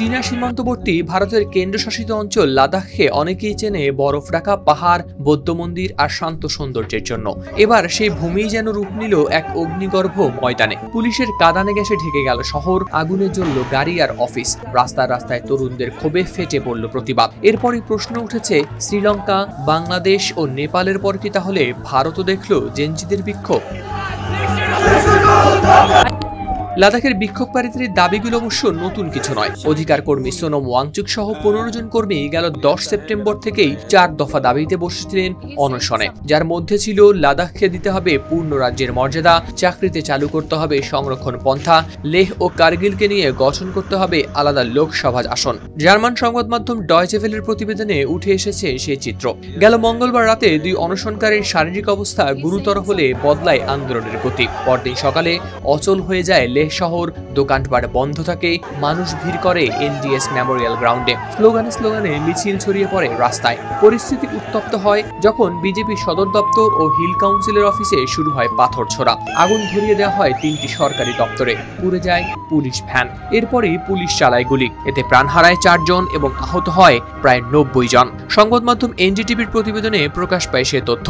চীনা সীমান্তবর্তী ভারতের কেন্দ্রশাসিত অঞ্চল লাদাখকে অনেকেই চেনে বরফ ঢাকা পাহাড়, বৌদ্ধ মন্দির আর শান্ত সৌন্দর্যের জন্য। এবার সেই ভূমি যেন রূপ নিল এক অগ্নিগর্ভ ময়দানে। পুলিশের কাঁদানে গ্যাসে ঢেকে গেল শহর, আগুনে জ্বলল গাড়ি আর অফিস। রাস্তায় রাস্তায় তরুণদের ক্ষোভে ফেটে পড়ল প্রতিবাদ। এরপরই প্রশ্ন উঠেছে, শ্রীলঙ্কা, বাংলাদেশ ও নেপালের পর কি তাহলে ভারতও দেখল জেনজিদের বিক্ষোভ? লাদাখের বিক্ষোভকারীদের দাবিগুলো অবশ্য নতুন কিছু নয়। অধিকার কর্মী সোনম ওয়াংচুক সহ 15 জন কর্মী গেল 10 সেপ্টেম্বর থেকেই 4 দফা দাবিতে বসেছিলেন অনশনে, যার মধ্যে ছিল লাদাখকে দিতে হবে পূর্ণ রাজ্যের মর্যাদা, চাকরিতে চালু করতে হবে সংরক্ষণ পন্থা, লেহ ও কার্গিলকে নিয়ে গঠন করতে হবে আলাদা লোকসভা আসন। জার্মান সংবাদ মাধ্যম ডয়চে ভেলের প্রতিবেদনে উঠে এসেছে সেই চিত্র। গেল মঙ্গলবার রাতে দুই অনশনকারীর শারীরিক অবস্থা গুরুতর হলে বদলায় আন্দোলনের গতি। পরদিন সকালে অচল হয়ে যায় লেহ শহর, দোকানপাট বন্ধ থাকে, মানুষ ভিড় করে এনডিএস মেমোরিয়াল গ্রাউন্ডে। স্লোগানে মিছিল ছড়িয়ে পড়ে রাস্তায়। পরিস্থিতি উত্তপ্ত হয় যখন বিজেপি সদর দপ্তর ও হিল কাউন্সিলের অফিসে শুরু হয় পাথর ছোড়া। আগুন ধরিয়ে দেওয়া হয় 3টি সরকারি দপ্তরে, পুড়ে যায় পুলিশ ভ্যান। এরপরেই পুলিশ চালায় গুলি। এতে প্রাণ হারায় 4 জন এবং আহত হয় প্রায় 90 জন। সংবাদ মাধ্যম এনডিটিভির প্রতিবেদনে প্রকাশ পায় সে তথ্য।